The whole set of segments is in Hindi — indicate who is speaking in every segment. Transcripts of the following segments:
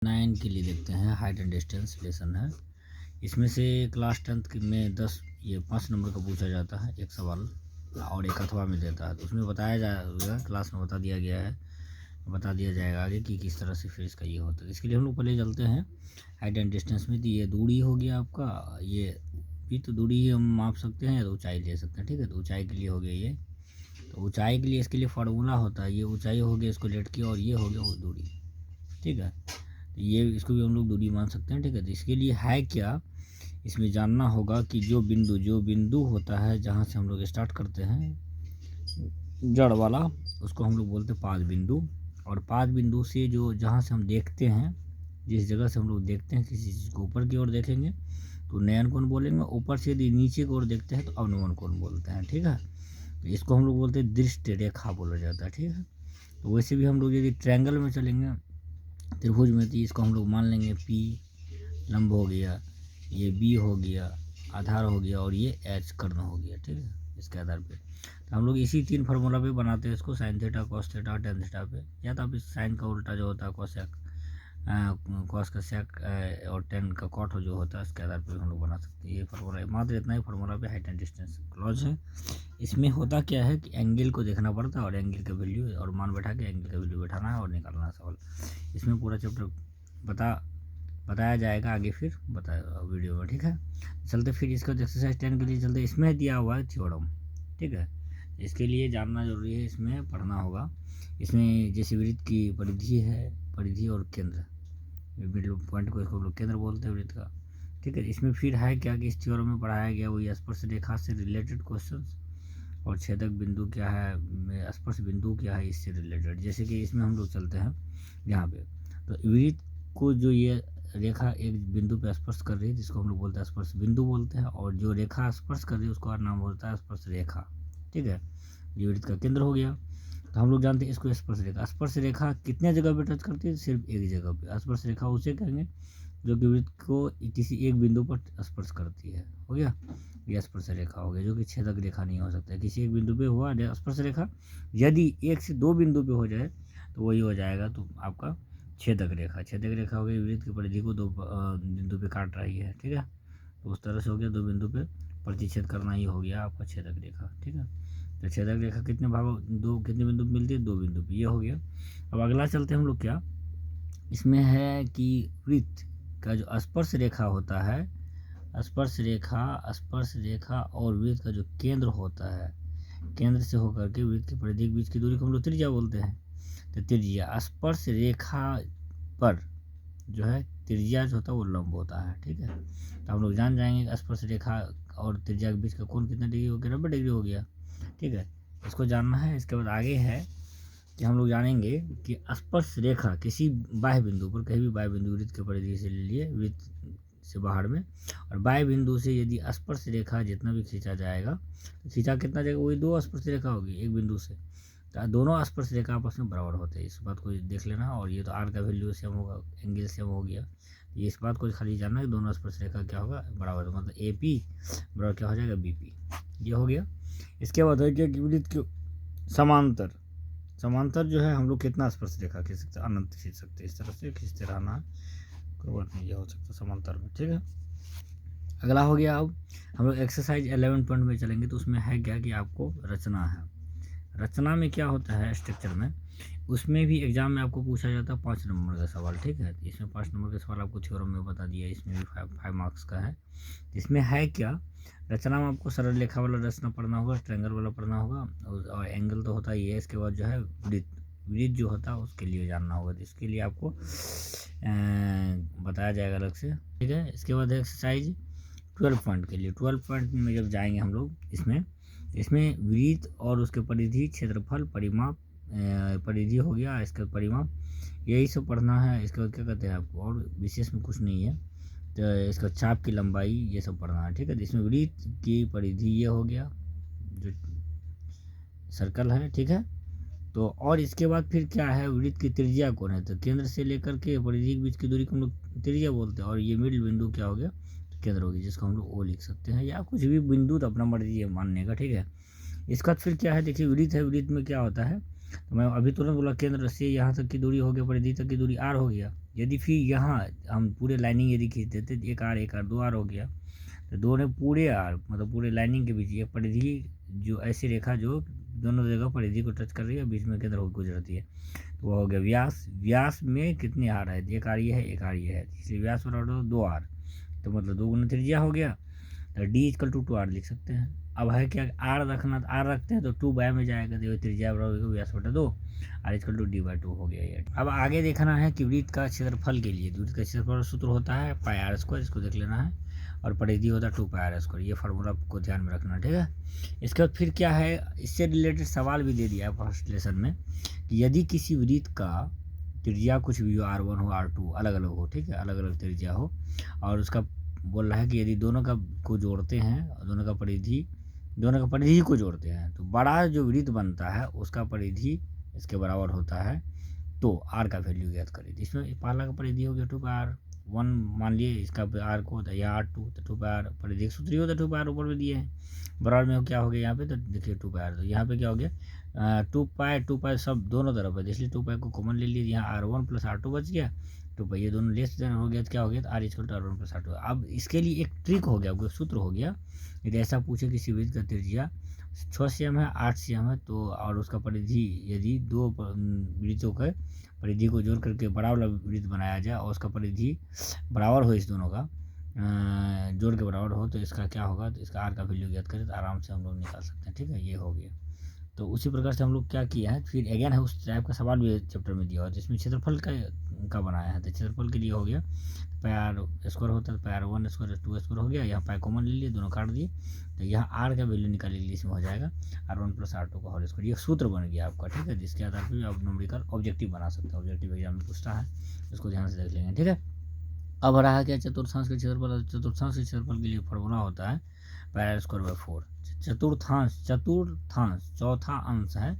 Speaker 1: 9 के लिए देखते हैं। हाइट एंड डिस्टेंस लेसन है। इसमें से क्लास 10 में 5 नंबर का पूछा जाता है एक सवाल और एक अथवा में देता है, तो उसमें बताया जाएगा, क्लास में बता दिया गया है, बता दिया जाएगा आगे कि किस तरह से फिर इसका ये होता है। इसके लिए हम लोग पहले चलते हैं हाइट एंड डिस्टेंस में। तो ये दूरी हो गया आपका, ये भी तो दूरी ही हम माप सकते हैं, तो ऊंचाई ले सकते हैं। ठीक है, तो ऊंचाई के लिए हो गया ये। तो ऊंचाई के लिए इसके लिए फार्मूला होता है, ये ऊंचाई हो गया इसको लेट की, और ये हो गया वो दूरी। ठीक है, तो ये इसको भी हम लोग दूरी मान सकते हैं। ठीक है, तो इसके लिए है क्या, इसमें जानना होगा कि जो बिंदु होता है जहाँ से हम लोग स्टार्ट करते हैं जड़ वाला, उसको हम लोग बोलते हैं पाद बिंदु। और पाद बिंदु से जो जहाँ से हम देखते हैं, जिस जगह से हम लोग देखते हैं किसी चीज़ को, ऊपर की ओर देखेंगे तो नयन कोण बोलेंगे, ऊपर से यदि नीचे की ओर देखते हैं तो अवनमन कोण बोलते हैं। ठीक है, तो इसको हम लोग बोलते हैं दृष्टि रेखा बोला जाता है। ठीक है, तो वैसे भी हम लोग यदि ट्रायंगल में चलेंगे, त्रिभुज में, तो इसको हम लोग मान लेंगे पी लंब हो गया, ये बी हो गया, आधार हो गया, और ये एच कर्ण हो गया। ठीक है, इसके आधार पे तो हम लोग इसी 3 फार्मूला पे बनाते हैं इसको, sine theta, cos theta, tan theta पे। या तो आप इस साइन का उल्टा जो होता है कॉसेक, कॉस का सेक, और टेन का कॉट जो होता है, इसके आधार पे हम लोग बना सकते हैं। ये फार्मूला, मात्र इतना ही फार्मूला पे हाइट एंड डिस्टेंस क्लॉज है। इसमें होता क्या है कि एंगल को देखना पड़ता है, और एंगल का वैल्यू और मान बैठा के एंगल का वैल्यू बैठाना है और निकालना है सवाल। इसमें पूरा चैप्टर बताया जाएगा आगे, फिर बताया वीडियो में। ठीक है, चलते फिर इसका एक्सरसाइज 10 के लिए चलते। इसमें दिया हुआ है थ्योरम। ठीक है, इसके लिए जानना जरूरी है, इसमें पढ़ना होगा। इसमें जैसे वृत्त की परिधि है, परिधि और केंद्र, मिडिल पॉइंट को इसको हम लोग केंद्र बोलते हैं वृत्त का। ठीक है, इसमें फिर है क्या कि इस थ्योरम में पढ़ाया गया वही स्पर्श रेखा से रिलेटेड क्वेश्चन, और छेदक बिंदु क्या है, स्पर्श बिंदु क्या है, इससे रिलेटेड। जैसे कि इसमें हम लोग चलते हैं यहाँ पे, तो वृत्त को जो ये रेखा एक बिंदु पे स्पर्श कर रही है, जिसको हम लोग बोलते हैं स्पर्श बिंदु बोलते हैं, और जो रेखा स्पर्श कर रही है उसका नाम होता है स्पर्श रेखा। ठीक है, ये वृत्त का केंद्र हो गया। तो हम लोग जानते हैं इसको स्पर्श रेखा। स्पर्श रेखा कितने जगह पे टच करती है, सिर्फ एक जगह पे। स्पर्श रेखा उसे कहेंगे जो कि वृत्त को किसी एक बिंदु पर स्पर्श करती है। हो गया, यह स्पर्श रेखा हो गया, जो कि छेदक रेखा नहीं हो सकता है। किसी एक बिंदु पे हुआ स्पर्श रेखा, यदि 1 से 2 बिंदु पे हो जाए तो वही हो जाएगा तो आपका छेदक रेखा। छेदक रेखा हो गई, वृत्त की परिधि को 2 बिंदु पे काट रही है। ठीक है, तो उस तरह से हो गया, 2 बिंदु पे प्रतिच्छेद करना ही हो गया आपका छेदक रेखा। ठीक है, तो छेदक रेखा कितने कितने बिंदु पे मिलती है, 2 बिंदु पे, ये हो गया। अब अगला चलते हैं हम लोग, क्या इसमें है कि वृत्त का जो स्पर्श रेखा होता है, स्पर्श रेखा और वृत्त का जो केंद्र होता है, केंद्र से होकर के वृत्त की परिधि के बीच की दूरी को हम लोग त्रिज्या बोलते हैं। तो त्रिज्या स्पर्श रेखा पर जो है त्रिज्या जो होता है वो लंब होता है। ठीक है, तो हम लोग जान जाएंगे कि स्पर्श रेखा और त्रिज्या के बीच का कोण कितना डिग्री हो गया, 90 डिग्री हो गया। ठीक है, इसको जानना है। इसके बाद आगे है कि हम लोग जानेंगे कि स्पर्श रेखा किसी बाह्य बिंदु पर, कहीं भी बाह्य बिंदु वृत्त के परिधि से ले लिए, वृत्त से बाहर में, और बाह्य बिंदु से यदि स्पर्श रेखा जितना भी खींचा जाएगा, तो खींचा कितना जाएगा, वही 2 स्पर्श रेखा होगी एक बिंदु से। तो दोनों स्पर्श रेखा आपस में बराबर होते हैं, इस बात को देख लेना। और ये तो आर का वैल्यू सेम होगा, एंगल सेम हो गया, ये इस बात को खाली जानना है कि दोनों स्पर्श रेखा क्या होगा, बराबर, मतलब ए पी बराबर क्या हो जाएगा, बी पी। ये हो गया। इसके बाद है क्या कि वृत्त के समांतर जो है हम लोग कितना स्पर्श रेखा खींच सकते हैं, अनंत खींच सकते हैं। इस तरह से खींचते रहना है, कोई बात नहीं, ये हो सकता है समांतर में। ठीक है, अगला हो गया। अब हम लोग एक्सरसाइज 11 पॉइंट में चलेंगे, तो उसमें है क्या कि आपको रचना है। रचना में क्या होता है, स्ट्रक्चर में, उसमें भी एग्जाम में आपको पूछा जाता है 5 नंबर का सवाल। ठीक है, इसमें 5 नंबर का सवाल आपको थ्योरम में बता दिया, इसमें भी 5 मार्क्स का है। इसमें है क्या, रचना में आपको सरल रेखा वाला रचना पढ़ना होगा, ट्रायंगल वाला पढ़ना होगा, और एंगल तो होता ही है। इसके बाद जो है वृत्त जो होता है उसके लिए जानना होगा, तो इसके लिए आपको बताया जाएगा अलग से। ठीक है, इसके बाद एक्सरसाइज 12 पॉइंट के लिए, 12 पॉइंट में जब जाएंगे हम लोग, इसमें वृत्त और उसके परिधि, क्षेत्रफल, परिमाप, परिधि हो गया, इसका परिमाप, यही सब पढ़ना है। इसके बाद क्या कहते हैं आपको, और विशेष में कुछ नहीं है, तो इसका चाप की लंबाई, ये सब पढ़ना है। ठीक है, इसमें वृत्त की परिधि ये हो गया जो सर्कल है। ठीक है, तो और इसके बाद फिर क्या है, वृत्त की त्रिज्या कौन है, तो केंद्र से लेकर के परिधि के बीच की दूरी को हम लोग त्रिज्या बोलते हैं, और ये मिडिल बिंदु क्या हो गया, केंद्र होगी, जिसको हम लोग ओ लिख सकते हैं, या कुछ भी बिंदु, तो अपना मर्जी है मानने का। ठीक है, इसका फिर क्या है, देखिए वृत्त है, वृत्त में क्या होता है, तो मैं अभी तुरंत बोला केंद्र से यहाँ तक की दूरी हो गया, परिधि तक की दूरी आर हो गया। यदि फिर यहाँ हम पूरे लाइनिंग यदि खींच देते, एक आर दो आर हो गया, तो दो ने पूरे आर मतलब पूरे लाइनिंग के बीच एक परिधि जो ऐसी रेखा जो दोनों जगह परिधि को टच कर रही है, बीच में केंद्र होकर गुजरती है, तो वो हो गया व्यास। व्यास में कितने आर है, एक आर ये है, एक आर ये है, इसलिए व्यास बराबर दो आर, तो मतलब दो गुना त्रिज्या हो गया, तो डी इक्वल टू आर लिख सकते हैं। अब है क्या, आर रखना, आर रखते हैं तो 2 बाय में जाएगा, तो त्रिज्या बराबर व्यास बटा 2, आर इक्वल टू डी/2 हो गया ये। अब आगे देखना है कि वृत्त का क्षेत्रफल के लिए, वृत्त का क्षेत्रफल सूत्र होता है पाई आर स्क्वायर, इसको देख लेना है, और परिधि होता है 2 पाई आर स्क्वायर, ये फार्मूला को ध्यान में रखना, ठीक है। इसके बाद फिर क्या है, इससे रिलेटेड सवाल भी दे दिया है फर्स्ट लेसन में कि यदि किसी वृत्त का त्रिज्या कुछ भी हो, R1 हो R2 अलग अलग हो, ठीक है, अलग अलग त्रिज्या हो, और उसका बोल रहा है कि यदि दोनों का को जोड़ते हैं, दोनों का परिधि को जोड़ते हैं, तो बड़ा जो वृत्त बनता है उसका परिधि इसके बराबर होता है, तो आर का वैल्यू ज्ञात करें। इसमें पहला का परिधि हो गया 2 पाई r1, मान लिए इसका आर को होता है या R2, तो 2 पाई r परिधि सूत्र ही होता है, 2 पाई r ऊपर में दिए हैं, बराबर में क्या हो गया यहाँ पे, तो देखिए 2 पाई r, तो यहाँ पे क्या हो गया 2 पाई सब दोनों तरफ है, इसलिए 2 पाई को कॉमन ले लीजिए, यहाँ R1 प्लस R2 बच गया, 2 पाई ये दोनों लेस देन हो गया, तो क्या हो गया, are equal to R1 plus R2। अब इसके लिए एक ट्रिक हो गया, सूत्र हो गया, यदि ऐसा पूछे किसी वृत्त का त्रिज्या 6 cm है, 8 cm है, तो और उसका परिधि यदि दो वृत्तों के परिधि को जोड़ करके बड़ा वाला वृत्त बनाया जाए और उसका परिधि बराबर हो, इस दोनों का जोड़ के बराबर हो, तो इसका क्या होगा, तो इसका आर का वैल्यू ज्ञात करें तो आराम से हम लोग निकाल सकते हैं, ठीक है, ये हो गया। तो उसी प्रकार से हम लोग क्या किया है, फिर अगेन है उस टाइप का सवाल भी चैप्टर में दिया हुआ है, जिसमें क्षेत्रफल का बनाया है, तो क्षेत्रफल के लिए हो गया पाई आर स्क्वायर होता है, पाई R1 स्क्वायर 2 स्क्वायर हो गया, यहाँ पाई कॉमन ले लिए, दोनों काट दिए, तो यहाँ आर का वैल्यू निकाल लीजिए, इसमें हो जाएगा R1 प्लस R2 का होल स्क्वायर, ये सूत्र बन गया आपका, ठीक है, जिसके आधार पर आप न्यूमेरिकल ऑब्जेक्टिव बना सकते हैं, ऑब्जेक्टिव एग्जाम में पूछता है, उसको ध्यान से देख लेंगे, ठीक है। अब रहा क्या, चतुर्थांश के क्षेत्रफल, चतुर्थांश के क्षेत्रफल के लिए फॉर्मूला होता है पाई आर स्क्वायर बाय 4। चतुर्थांश चौथा अंश है,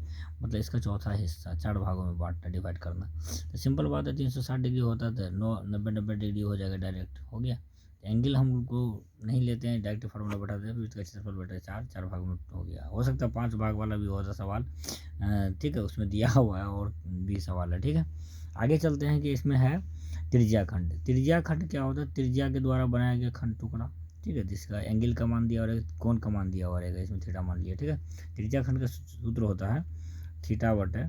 Speaker 1: मतलब इसका चौथा हिस्सा 4 भागों में बांटना, डिवाइड करना, तो सिंपल बात है, 360 डिग्री होता है, 90 डिग्री हो जाएगा, डायरेक्ट हो गया। एंगल हम को नहीं लेते हैं, डायरेक्ट फार्मूला बैठाते हैं, इसका क्षेत्रफल बटा 4 भाग में हो गया, हो सकता है 5 भाग वाला भी होता सवाल, ठीक है, उसमें दिया हुआ है और भी सवाल है, ठीक है। आगे चलते हैं कि इसमें है त्रिज्या खंड। त्रिज्या खंड क्या होता है, त्रिज्या के द्वारा बनाया गया खंड टुकड़ा, ठीक है, जिसका एंगल का मान दिया और कोण का मान दिया हुआ रहेगा, इसमें थीटा मान लिया, ठीक है। त्रिज्या खंड का सूत्र होता है थीटा बटे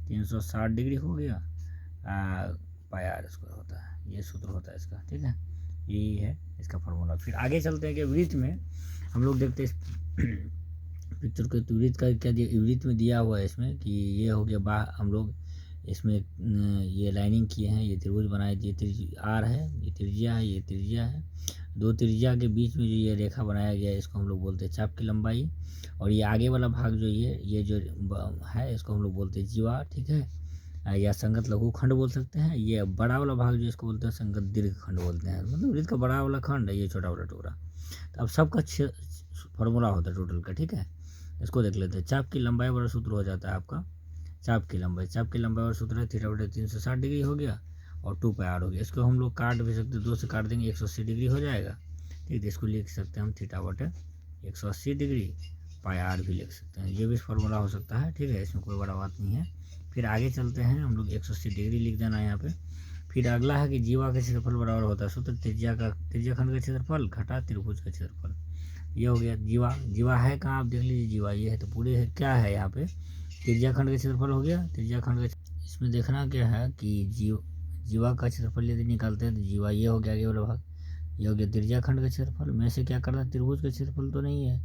Speaker 1: 360 डिग्री हो गया पाई आर स्क्वायर होता है, ये सूत्र होता है इसका, ठीक है, यही है इसका फार्मूला। फिर आगे चलते हैं कि वृत्त में हम लोग देखते हैं पिक्चर को, तो वृत्त का क्या दिया, वृत्त में दिया हुआ है इसमें कि ये हो गया हम लोग इसमें ये लाइनिंग किए हैं, ये त्रिभुज बनाए, ये आर है, ये त्रिज्या है, ये त्रिज्या है, दो त्रिज्या के बीच में जो ये रेखा बनाया गया है, इसको हम लोग बोलते हैं चाप की लंबाई, और ये आगे वाला भाग जो ये जो है, इसको हम लोग बोलते हैं जीवा, ठीक है, या संगत लघु खंड बोल सकते हैं। ये बड़ा वाला भाग जो इसको बोलते हैं संगत दीर्घ खंड बोलते हैं, मतलब वृत्त का बड़ा वाला खंड है, ये छोटा वाला टुकड़ा। तो अब सबका फॉर्मूला होता है टोटल का, ठीक है, इसको देख लेते हैं। चाप की लंबाई वाला सूत्र हो जाता है आपका चाप की लंबाई और सूत्र है थीटा बटे 360 डिग्री हो गया और 2 पाई आर हो गया। इसको हम लोग काट भी सकते हैं, 2 से काट देंगे 180 डिग्री हो जाएगा, ठीक है, इसको लिख सकते हैं हम थीटा बटे 180 डिग्री पाई आर भी लिख सकते हैं, ये भी फार्मूला हो सकता है, ठीक है, इसमें कोई बड़ा बात नहीं है। फिर आगे चलते हैं, हम लोग 180 डिग्री लिख देना यहाँ पे। फिर अगला है कि जीवा का क्षेत्रफल बराबर होता है सूत्र त्रिज्या खंड का क्षेत्रफल घटा त्रिभुज का क्षेत्रफल, ये हो गया जीवा। जीवा है कहाँ, आप देख लीजिए, जीवा ये है, तो पूरे है, क्या है यहाँ पे त्रिज्या खंड का क्षेत्रफल हो गया, त्रिज्या खंड का। इसमें देखना क्या है कि जीवा का क्षेत्रफल यदि निकालते हैं तो जीवा ये हो गया आगे वाला भाग, ये हो गया त्रिज्या खंड का क्षेत्रफल में से क्या करना है, त्रिभुज का क्षेत्रफल तो नहीं है,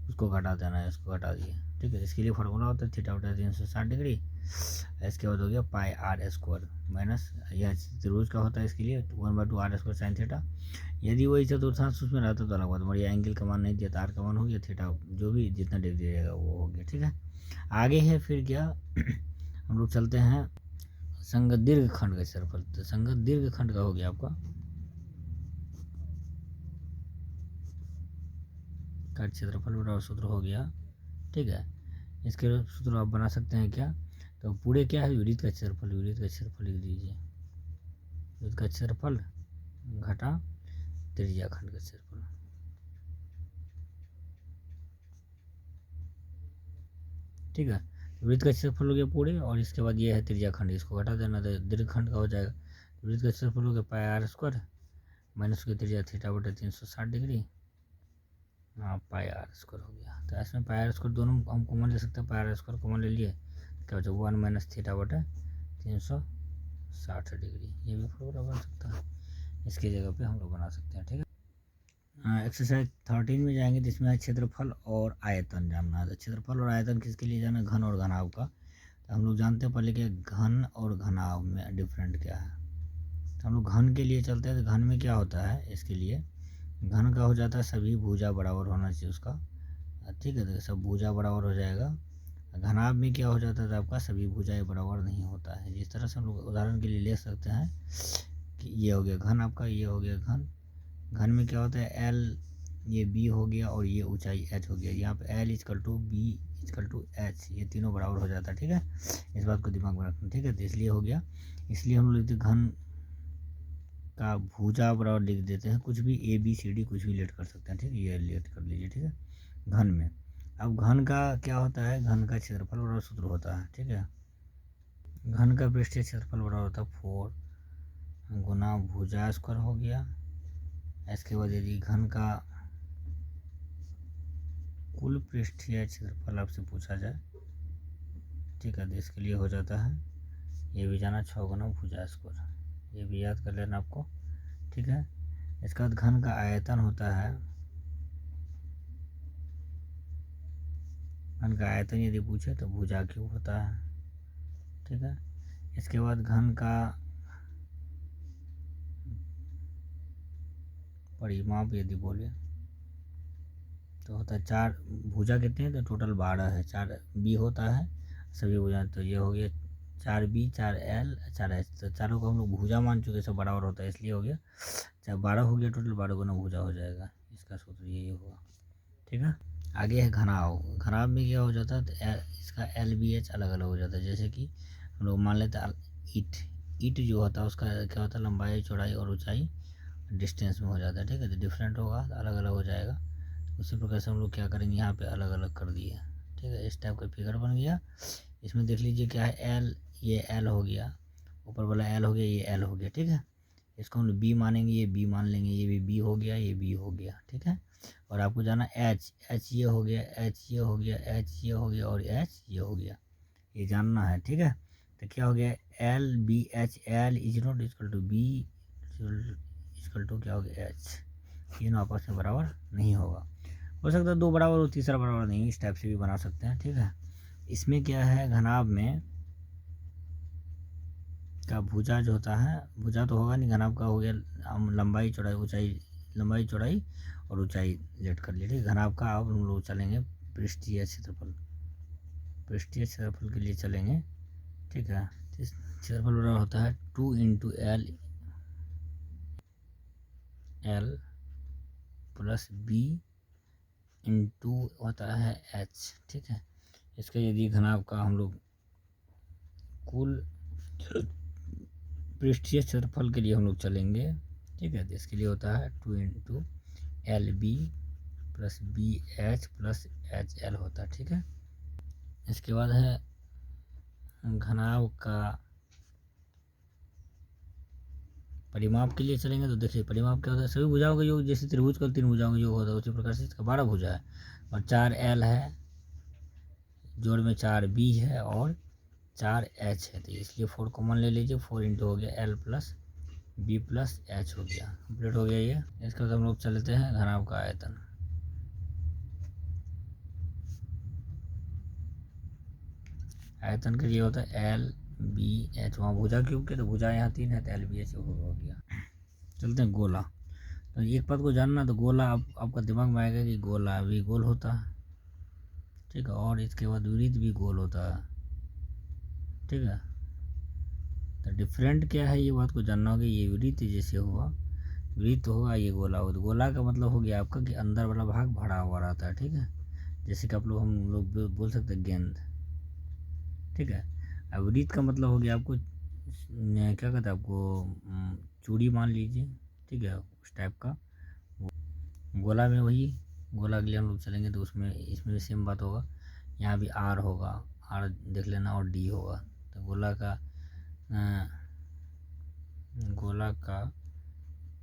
Speaker 1: उसको घटा देना है, उसको घटा दिए, ठीक है। इसके लिए फार्मूला होता है थीटा बटा 360 डिग्री, इसके बाद हो गया पाई आर स्क्वायर माइनस, यह त्रिभुज का होता है, इसके लिए 1/2 आर स्क्वायर साइन थीटा। यदि वही चतुर्थांश उसमें रहता तो अलग बात, हमारे एंगल का मान नहीं दिया, तो आर का मान हो गया, थीटा जो भी जितना डिग्री रहेगा वो हो गया, ठीक है। आगे है फिर क्या हम लोग चलते हैं संगत दीर्घ खंड का क्षेत्रफल, तो संगत दीर्घ खंड का हो गया आपका का क्षेत्रफल बराबर सूत्र हो गया, ठीक है। इसके सूत्र आप बना सकते हैं क्या, तो पूरे क्या है वृत्त का क्षेत्रफल लिख लीजिए, वृत्त का क्षेत्रफल घटा त्रिज्या खंड का क्षेत्रफल, ठीक है। वृत्त का क्षेत्रफल हो गया पूरे, और इसके बाद ये है त्रिज्या खंड, इसको घटा देना, तो दीर्घ खंड का हो जाएगा। वृत्त का क्षेत्रफल हो गया पाई आर स्क्वायर माइनस की त्रिज्या थीटा बटे 360 डिग्री, हाँ पाई आर स्क्वायर हो गया। तो इसमें पाई आर स्क्वायर दोनों हम कॉमन ले सकते हैं, पाई आर स्क्वायर कॉमन ले लिए क्या बचा 1 माइनस थीटा बटे 360 डिग्री, ये भी फॉर्मूला बन सकता है, इसकी जगह पे हम लोग बना सकते हैं। ठीक है, एक्सरसाइज 13 में जाएंगे तो इसमें क्षेत्रफल और आयतन जानना है। तो क्षेत्रफल और आयतन किसके लिए जाना, घन और घनाभ का। तो हम लोग जानते हैं पहले कि घन और घनाभ में डिफरेंट क्या है। तो हम लोग घन के लिए चलते हैं। तो घन में क्या होता है, इसके लिए घन का हो जाता है सभी भुजा बराबर होना चाहिए उसका, ठीक है। तो सब भुजा बराबर हो जाएगा। घनाभ में क्या हो जाता है, तो आपका सभी भुजाएं बराबर नहीं होता है। जिस तरह से हम लोग उदाहरण के लिए ले सकते हैं कि ये हो गया घन आपका, ये हो गया घन। घन में क्या होता है, एल ये बी हो गया और ये ऊंचाई एच हो गया। यहाँ पे L is equal to B is equal to H, ये तीनों बराबर हो जाता है। ठीक है, इस बात को दिमाग में रखना। ठीक है, तो इसलिए हो गया, इसलिए हम लोग लिखते घन का भुजा बराबर लिख देते हैं, कुछ भी ए बी सी डी कुछ भी लेट कर सकते हैं। ठीक है, ये लेट कर लीजिए। ठीक है, घन में अब घन का क्या होता है, घन का क्षेत्रफल बराबर सूत्र होता है। ठीक है, घन का पृष्ठीय क्षेत्रफल बराबर होता है 4 गुना भुजा स्क्वायर हो गया। इसके बाद यदि घन का कुल पृष्ठीय क्षेत्रफल आपसे पूछा जाए, ठीक है, तो इसके लिए हो जाता है, ये भी जाना 6 गुना भुजा स्क्वायर, ये भी याद कर लेना आपको। ठीक है, इसके बाद घन का आयतन होता है, घन का आयतन यदि पूछे तो भुजा क्यूब होता है। ठीक है, इसके बाद घन का परिमाप यदि बोले तो होता है 4 भुजा कितने हैं, तो टोटल 12 है, 4 बी होता है सभी भुजा। तो ये हो गया 4 बी 4 एल 4 एच, तो चारों को हम लोग भुजा मान चुके, सब बराबर होता है, इसलिए हो गया 12 हो गया टोटल, 12 गुना भुजा हो जाएगा, इसका सूत्र यही होगा। ठीक है, आगे है घनाभ। घनाभ में क्या हो जाता है, तो इसका एल बी एच अलग अलग हो जाता है। जैसे कि हम लोग मान लेते हैं ईट, ईट जो होता है उसका क्या होता है, लंबाई चौड़ाई और ऊंचाई डिस्टेंस में हो जाता है। ठीक है, तो डिफरेंट होगा, अलग अलग हो जाएगा। उसी प्रकार से हम लोग क्या करेंगे, यहाँ पे अलग अलग कर दिए। ठीक है, इस टाइप का फिगर बन गया। इसमें देख लीजिए क्या है, एल, ये एल हो गया, ऊपर वाला एल हो गया, ये एल हो गया। ठीक है, इसको हम बी मानेंगे, ये बी मान लेंगे, ये भी बी हो गया, ये बी हो गया। ठीक है, और आपको जाना एच, एच ये हो गया, एच ये हो गया, एच ये हो गया और एच ये हो गया, ये जानना है। ठीक है, तो क्या हो गया, L B H, L is not equal to B equal to क्या हो गया एच, तीनों आपस में बराबर नहीं होगा। हो सकता है 2 बराबर हो, तीसरा बराबर नहीं, इस टाइप से भी बना सकते हैं। ठीक है, इसमें क्या है, घनाभ में का भुजा जो होता है, भुजा तो होगा नहीं, घनाभ का हो गया, हम लंबाई चौड़ाई ऊंचाई, लंबाई चौड़ाई और ऊंचाई लेट कर लिए। ठीक है, घनाभ का अब हम लोग चलेंगे पृष्ठीय क्षेत्रफल, पृष्ठीय क्षेत्रफल के लिए चलेंगे। ठीक है, क्षेत्रफल बराबर होता है 2 into L, L plus B into होता है एच। ठीक है, इसका यदि घनाभ का हम लोग कुल पृष्ठीय क्षेत्रफल के लिए हम लोग चलेंगे। ठीक है, तो इसके लिए होता है 2 into L B plus B H plus H L होता है। ठीक है, इसके बाद है घनाभ का परिमाप के लिए चलेंगे। तो देखिए परिमाप क्या होता है, सभी भुजाओं का योग, जैसे त्रिभुज का 3 भुजाओं का योग होता है उसी प्रकार से इसका 12 भुजा है, और 4 एल है, जोड़ में 4 बी है और 4 एच है। तो इसलिए 4 कॉमन ले लीजिए, 4 इंटू हो गया L plus B plus H हो गया, कंप्लीट हो गया ये। इसके बाद हम लोग चलते हैं घनाभ का आयतन। आयतन के लिए होता है एल बी एच, वहाँ भुजा क्यूब के, तो भुजा यहाँ 3 है, तो एल बी एच हो गया। चलते हैं गोला। तो एक बात को जानना, तो गोला आपका दिमाग में आएगा कि गोला भी गोल होता है। ठीक है, और इसके बाद वृत्त भी गोल होता है। ठीक है, तो डिफरेंट क्या है, ये बात को जानना होगा। ये वृत्त जैसे हुआ, वृत्त होगा, ये गोला होगा। गोला का मतलब हो गया आपका कि अंदर वाला भाग भरा हुआ रहता है। ठीक है, जैसे कि आप लोग, हम लोग बोल सकते हैं गेंद। ठीक है, अब वृत्त का मतलब हो गया आपको क्या कहते हैं, आपको चूड़ी मान लीजिए। ठीक है, उस टाइप का। गोला में वही, गोला के लिए हम लोग चलेंगे तो उसमें इसमें भी सेम बात होगा, यहाँ भी आर होगा, आर देख लेना, और डी होगा। तो गोला का गोला का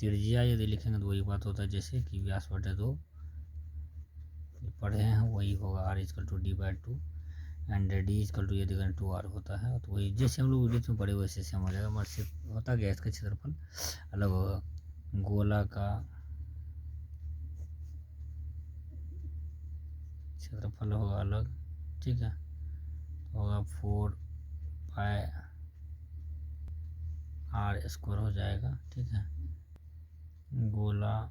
Speaker 1: त्रिज्या यदि लिखेंगे तो वही बात होता है जैसे कि व्यास बटे 2 पढ़े हैं वही होगा, R is equal to D by 2 and D is equal to यदि 2r होता है तो वही जैसे हम लोग वीडियो में पढ़े वैसे सेम हो जाएगा, मगर सिर्फ होता गया इसका क्षेत्रफल अलग होगा। गोला का क्षेत्रफल होगा अलग, ठीक है, तो होगा 4 पाई आर स्क्वायर हो जाएगा, ठीक है। गोला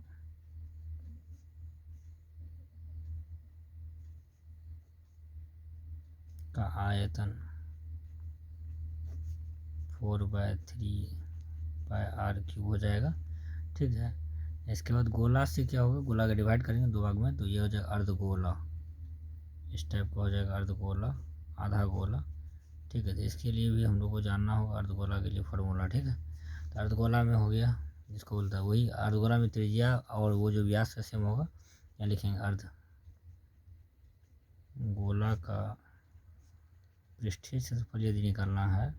Speaker 1: का आयतन 4/3 पाई आर क्यूब हो जाएगा, ठीक है। इसके बाद गोला से क्या होगा, गोला का डिवाइड करेंगे 2 भाग में तो ये हो जाएगा अर्धगोला, इस टाइप का हो जाएगा अर्धगोला, आधा गोला, ठीक है। तो इसके लिए भी हम लोग को जानना होगा अर्धगोला के लिए फार्मूला, ठीक है। तो अर्धगोला में हो गया जिसको बोलता है वही, अर्धगोला में त्रिज्या और वो जो व्यास का सेम होगा, यहाँ लिखेंगे अर्ध गोला का पृष्ठीय क्षेत्रफल यदि निकालना है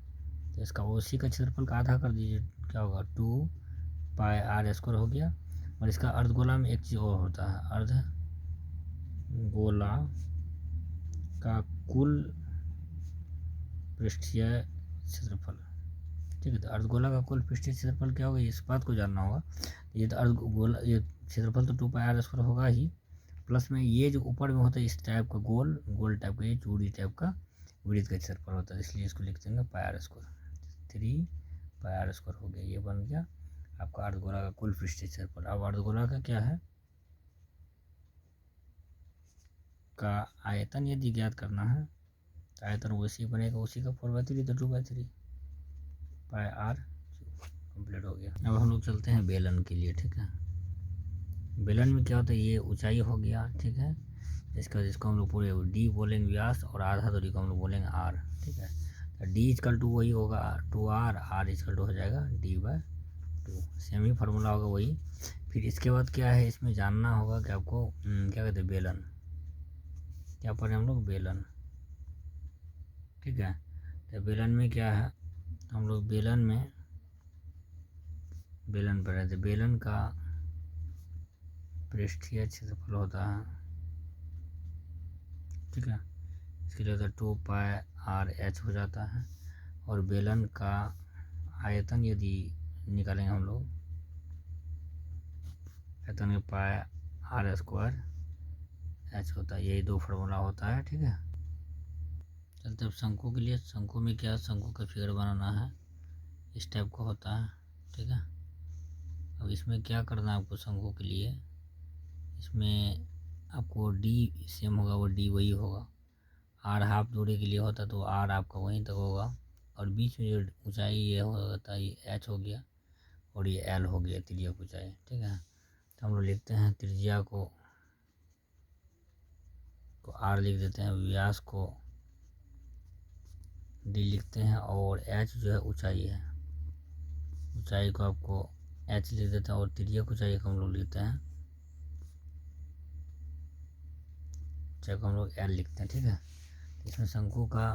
Speaker 1: तो इसका ओसी का क्षेत्रफल का आधा कर दीजिए, क्या होगा 2 पाई आर स्क्वायर हो गया। और इसका अर्धगोला में एक चीज़ और होता है, अर्ध गोला का कुल पृष्ठीय क्षेत्रफल, ठीक है। तो अर्धगोला का कुल पृष्ठीय क्षेत्रफल क्या होगा, इस बात को जानना होगा। ये तो अर्धगोला, ये क्षेत्रफल तो 2 पाई आर स्क्वायर होगा ही, प्लस में ये जो ऊपर में होता है इस टाइप का गोल टाइप का, ये चूड़ी टाइप का वृत्त का क्षेत्रफल होता है, इसलिए इसको लिखते हैं pi r square, 3 pi r square हो गया। ये बन गया आपका अर्धगोला का कुल पृष्ठीय क्षेत्रफल। अब अर्धगोला का क्या है, का आयतन यदि ज्ञात करना है तो आयतन वैसे ही बनेगा उसी का 4/3 तो 2/3 पाई आर कंप्लीट हो गया। अब हम लोग चलते हैं बेलन के लिए, ठीक है। बेलन में क्या होता है, ये ऊंचाई हो गया, ठीक है। इसको हम लोग पूरे डी बोलेंगे व्यास, और आधा दूरी को हम लोग बोलेंगे आर, ठीक है। तो डी इजकल टू वही होगा 2r, आर इजकल टू हो जाएगा d/2, सेम ही फार्मूला होगा वही। फिर इसके बाद क्या है, इसमें जानना होगा कि आपको क्या कहते हैं बेलन, क्या पढ़े हम लोग बेलन, ठीक है। तो बेलन में क्या है, हम लोग बेलन पढ़ रहे थे। बेलन का पृष्ठीय क्षेत्रफल होता है, ठीक है। इसके लिए होता है 2 पाई आर एच हो जाता है। और बेलन का आयतन यदि निकालेंगे हम लोग, आयतन में पाई आर स्क्वायर एच होता है, यही 2 फार्मूला होता है, ठीक है। चलते अब शंकु के लिए। शंकु में क्या, शंकु का फिगर बनाना है, इस टाइप का होता है, ठीक है। अब इसमें क्या करना है आपको शंकु के लिए, इसमें आपको डी सेम होगा, वो डी वही होगा, आर हाफ दूरी के लिए होता तो आर आपका वहीं तक होगा, और बीच में जो ऊंचाई ये होता है ये एच हो गया, और ये एल हो गया त्रिज्या की ऊंचाई, ठीक है। तो हम लोग लिखते हैं त्रिज्या को आर लिख देते हैं, व्यास को डी लिखते हैं, और एच जो है ऊंचाई है, ऊंचाई को आपको एच लिख देते हैं, और त्रिज्या की ऊंचाई को हम लोग लिखते हैं, ऊंचाई को हम लोग एल लिखते हैं, ठीक है। इसमें शंकु का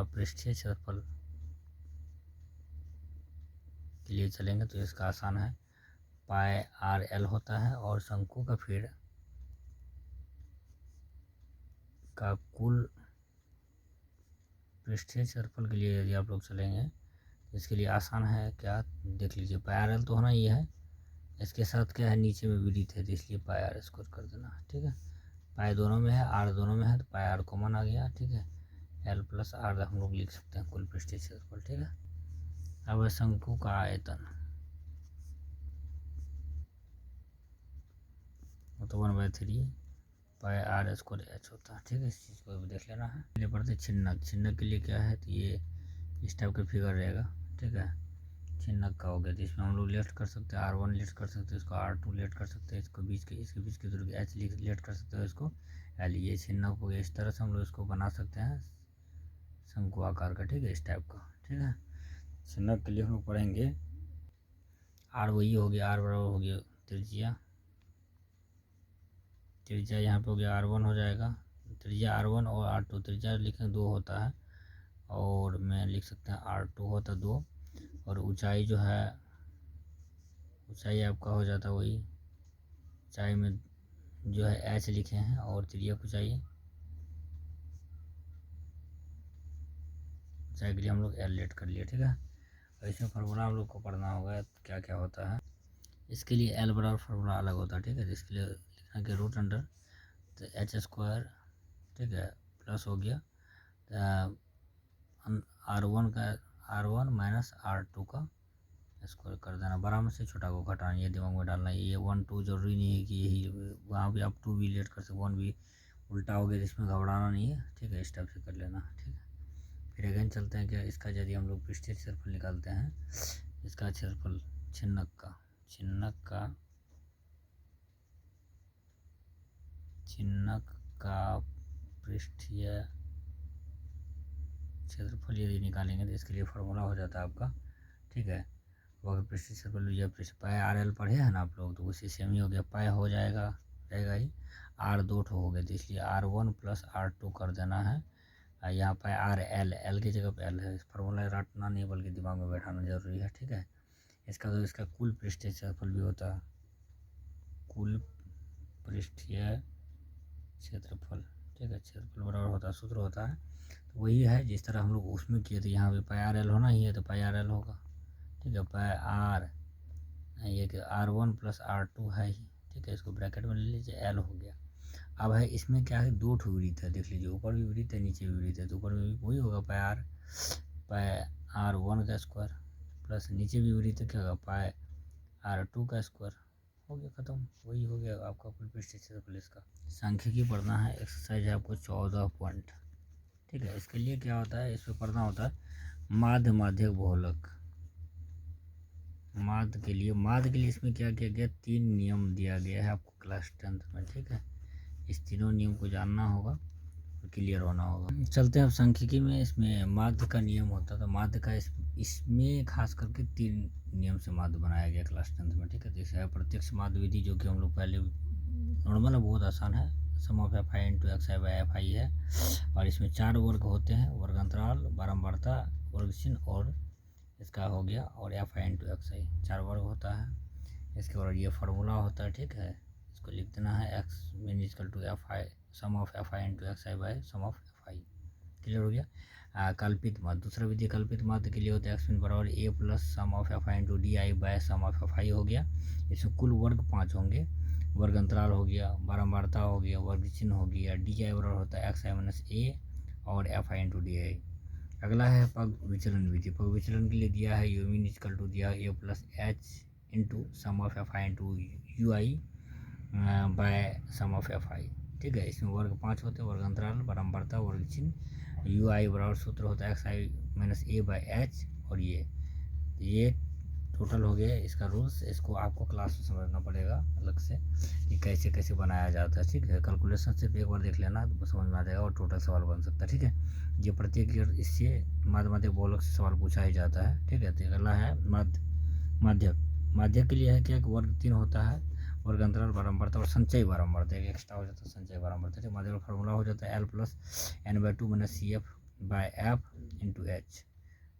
Speaker 1: पृष्ठीय क्षेत्रफल के लिए चलेंगे तो इसका आसान है, पाई आर एल होता है, और शंकु का फिर का कुल पृष्ठीय क्षेत्रफल के लिए यदि आप लोग चलेंगे तो इसके लिए आसान है, क्या देख लीजिए, पाई आर एल तो होना ही है, इसके साथ क्या है नीचे में वृत्त है तो इसलिए पाई आर स्क्वायर कर देना, ठीक है। पाई दोनों में है, आर दोनों में है, तो पाई आर कॉमन आ गया, ठीक है। एल प्लस आर हम लोग लिख सकते हैं कुल पृष्ठीय क्षेत्रफल, ठीक है। अब है शंकु का आयतन, तो 1/3 पाई आर स्क्वायर एच होता है, ठीक है। इस चीज़ को भी देख लेना है। पहले पढ़ते छिन्नक। छिन्नक के लिए क्या है, तो ये इस टाइप का फिगर रहेगा, ठीक है। छिन्नक का हो गया, तो इसमें हम लोग लेट कर सकते हैं r1 लेट कर सकते हैं, इसको r2 लेट कर सकते हैं, इसके बीच की दूरी h लेट कर सकते हैं, इसको l, ये छिन्नक हो गया। इस तरह से हम लोग इसको बना सकते हैं शंकु आकार का, ठीक है, इस टाइप का, ठीक है। छिन्नक के लिए हम लोग पढ़ेंगे r वही हो गया, r बराबर हो गया त्रिज्या यहाँ पे हो गया r1 हो जाएगा, त्रिज्या R1 और R2, त्रिज्या लिखें 2 होता है, और मैं लिख सकते हैं R2 होता 2, और ऊंचाई जो है, ऊंचाई आपका हो जाता वही, ऊंचाई में जो है h लिखे हैं, और त्रिज्या को चाहिए, ऊंचाई के लिए हम लोग L लेट कर लिए, ठीक है। और इसमें फार्मूला हम लोग को पढ़ना होगा क्या क्या होता है। इसके लिए L बराबर फार्मूला अलग होता है, ठीक है। इसके लिए लिखना कि रूट अंडर तो h², ठीक है, प्लस हो गया R1 का R1 माइनस R2 का स्क्वायर कर देना, बड़ा में से छोटा को घटाना, ये दिमाग में डालना। ये 1 2 जरूरी नहीं है कि यही, वहाँ भी आप 2 भी लेट कर सकते, 1 भी उल्टा हो गया तो इसमें घबराना नहीं है, ठीक है। इस टाइप से कर लेना, ठीक है। फिर अगेन चलते हैं कि इसका यदि हम लोग पृष्ठीय क्षेत्रफल निकालते हैं, इसका क्षेत्रफल छिन्नक का पृष्ठीय क्षेत्रफल यदि निकालेंगे तो इसके लिए फार्मूला हो जाता है आपका, ठीक है। वह पृष्ठीय क्षेत्रफल या पाई RL पढ़े हैं ना आप लोग, तो उसी सेम ही हो गया, पाई हो जाएगा, रहेगा ही, R 2 हो गए, तो इसलिए R1 प्लस R2 कर देना है। यहाँ पर L की जगह पे L है, फार्मूला रटना नहीं बल्कि दिमाग में बैठाना जरूरी है, ठीक है। इसका तो इसका कुल पृष्ठीय क्षेत्रफल भी होता है, कुल पृष्ठीय क्षेत्रफल, ठीक है। क्षेत्रफल बराबर होता है, सूत्र होता है, तो वही है जिस तरह हम लोग उसमें किए थे, यहाँ पे पाई RL होना ही है, तो पाई RL होगा, ठीक है। पाई R ये कि R1 प्लस R2 है ही, ठीक है। इसको ब्रैकेट में ले लीजिए, L हो गया। अब है इसमें क्या है, 2 ठो वृत्त है, देख लीजिए, ऊपर भी वृत्त है नीचे भी वृत्त है, तो ऊपर में भी वही होगा पाई R1 का स्क्वायर, प्लस नीचे भी वृत्त क्या होगा, पाई R2 का स्क्वायर, हो गया ख़त्म, वही हो गया आपका कुल पृष्ठीय क्षेत्रफल। इसका सांख्यिकी पढ़ना है, एक्सरसाइज है आपको 14 पॉइंट, ठीक है। इसके लिए क्या होता है, इसमें पढ़ना होता है माध्य माध्यक बहुलक। माध्य के लिए इसमें क्या किया गया, 3 नियम दिया गया है आपको क्लास 10th में, ठीक है। इस तीनों नियम को जानना होगा और क्लियर होना होगा। चलते हैं अब सांख्यिकी में। इसमें माध्य का नियम होता था, माध्य का इसमें खास करके 3 नियम से माध्य बनाया गया क्लास 10th में, ठीक है। जैसे है प्रत्यक्ष माध्य विधि, जो कि हम लोग पहले नॉर्मल है, बहुत आसान है, sum of F I into x I by f i है, और इसमें 4 वर्ग होते हैं, वर्ग अंतराल, बारंबारता, वर्ग चिन्ह, और इसका हो गया, और एफ आई इंटू एक्स आई, 4 वर्ग होता है। इसके बाद ये फार्मूला होता है, ठीक है। इसको लिख देना है, x mean equal to F I, sum of F I into x I by sum of F I, clear हो गया। कल्पित माध्य, दूसरा विधि कल्पित माध्य के लिए होता है एक्स मीन बराबर a plus sum of F I into d i by sum of F i, हो गया। इसमें कुल वर्ग 5 होंगे, वर्ग अंतराल हो गया, बारंबारता हो गया, वर्ग चिन्ह हो गया, डी आई बराबर होता है एक्स आई माइनस ए और एफ आई इंटू डी आई। अगला है पग विचलन विधि। पग विचलन के लिए दिया है यू मीन इक्वल टू दिया a plus h into sum of F I into u i by sum of F i, ठीक है। इसमें वर्ग 5 होते हैं, वर्ग अंतराल, बारंबारता, वर्ग चिन्ह, यू आई बराबर सूत्र होता है x I minus A by H, और ये टोटल हो गया इसका रूल्स। इसको आपको क्लास में समझना पड़ेगा अलग से कि कैसे कैसे बनाया जाता है, ठीक है। कैलकुलेशन सिर्फ एक बार देख लेना तो समझ में आ जाएगा, और टोटल सवाल बन सकता है, ठीक है। ये प्रत्येक ईयर इससे माध्यमिक बहुलक से सवाल पूछा ही जाता है, ठीक है। तो अगला है माध्यक के लिए है क्या, वर्ग 3 होता है, वर्ग अंतराल, बारंबारता और संचय बारंबारता, एक एक्स्ट्रा हो जाता है संचय बारंबारता, ठीक है। माध्यक का फार्मूला हो जाता है L plus n/2 minus C F by F into H,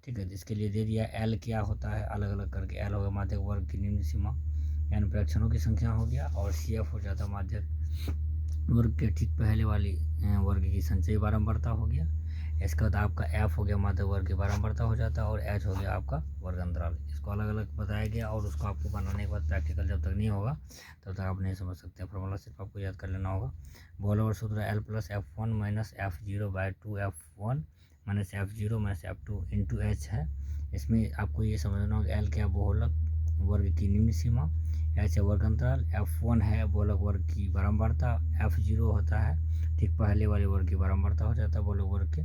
Speaker 1: ठीक है। इसके लिए दे दिया L क्या होता है, अलग अलग करके L होगा माध्यक वर्ग की निम्न सीमा, n प्रेक्षणों की संख्या हो गया, और CF हो जाता माध्यक वर्ग के ठीक पहले वाली वर्ग की संचयी बारंबारता हो गया। इसके बाद आपका F हो गया माध्यक वर्ग की बारंबारता हो जाता है, और H हो गया आपका वर्ग अंतराल। इसको अलग अलग बताया गया, और उसको आपको बनाने के बाद प्रैक्टिकल जब तक नहीं होगा तब तक आप नहीं समझ सकते। फॉर्मूला सिर्फ आपको याद कर लेना होगा। बहुलक सूत्र L plus F1 minus F0 by 2F1 minus F0 minus F2 into H है। इसमें आपको ये समझना होगा L क्या, बहुलक वर्ग की निम्न सीमा, H है वर्ग अंतराल, F1 है बहुलक वर्ग की बारंबारता, F0 होता है ठीक पहले वाले वर्ग की बारंबारता हो जाता है बहुलक वर्ग के,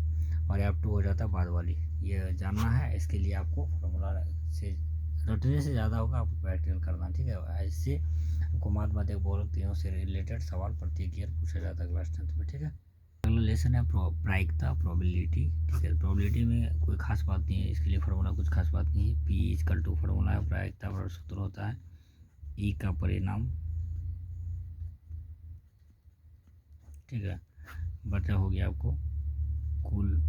Speaker 1: और F2 हो जाता है बाद वाली। ये जानना है, इसके लिए आपको फॉर्मूला से रटने से ज़्यादा होगा, आपको प्रैक्टिकल करना, ठीक है। ऐसे आपको माध्यमिक बहुलक तीनों से रिलेटेड सवाल प्रत्येक ईयर पूछा जाता है क्लास 10th में, ठीक है। अगला लेसन है प्रायिकता, प्रोबेबिलिटी, ठीक है। प्रोबेबिलिटी में कोई खास बात नहीं है, इसके लिए फार्मूला कुछ खास बात नहीं है। पी इक्वल टू फार्मूला है, प्रायिकता बराबर सूत्र होता है ई का परिणाम, ठीक है, बचा हो गया आपको कुल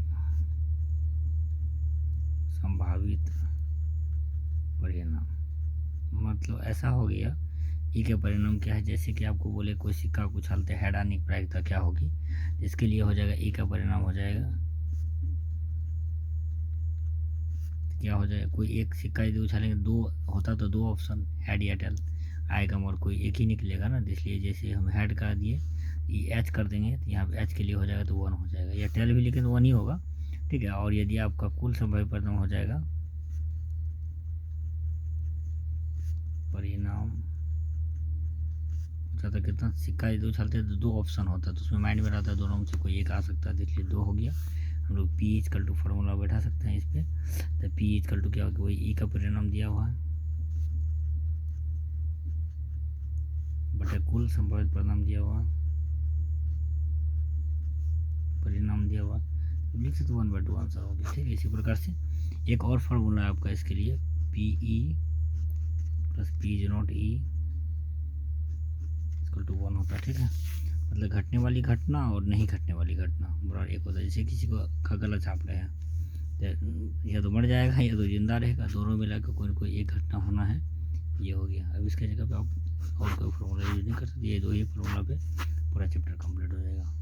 Speaker 1: संभावित परिणाम। मतलब ऐसा हो गया ई के परिणाम क्या है, जैसे कि आपको बोले कोई सिक्का को उछालते हेड आनिक प्रायिकता क्या होगी, इसके लिए हो जाएगा ई का परिणाम हो जाएगा क्या हो जाएगा, कोई एक सिक्का यदि उछालेंगे दो होता तो दो ऑप्शन हेड या टेल आएगा, मगर कोई एक ही निकलेगा ना, इसलिए जैसे हम हेड का दिए ये एच कर देंगे तो यहाँ पे एच के लिए हो जाएगा तो 1 हो जाएगा, या टेल भी लेकिन 1 ही होगा, ठीक है। और यदि आपका कुल संभावित परिणाम हो जाएगा परिणाम होता था कितना, सिक्का यदि उछालते तो दो ऑप्शन होता तो उसमें माइंड में रहता है दोनों में से कोई एक आ सकता है, इसलिए 2 हो गया। हम लोग पी इजकल टू फार्मूला बैठा सकते हैं इस पर, तो पी इजकल टू क्या होगा, वही ई का परिणाम दिया हुआ है बटे कुल संभावित परिणाम दिया हुआ तो लिख सकते 1/2 आंसर हो गया, ठीक है। इसी प्रकार से एक और फार्मूला है आपका इसके लिए, P E plus P is not E equal to 1 होता है, ठीक है। मतलब घटने वाली घटना और नहीं घटने वाली घटना बराबर एक होता है। जैसे किसी को गला छाप रहे हैं तो या तो मर जाएगा या तो जिंदा रहेगा, दोनों मिलाकर कोई ना कोई एक घटना होना है, ये हो गया। अब इसके जगह पे आप और कोई फार्मूला यूज नहीं कर सकते, ये 2 ही फार्मूला पे पूरा चैप्टर कंप्लीट हो जाएगा।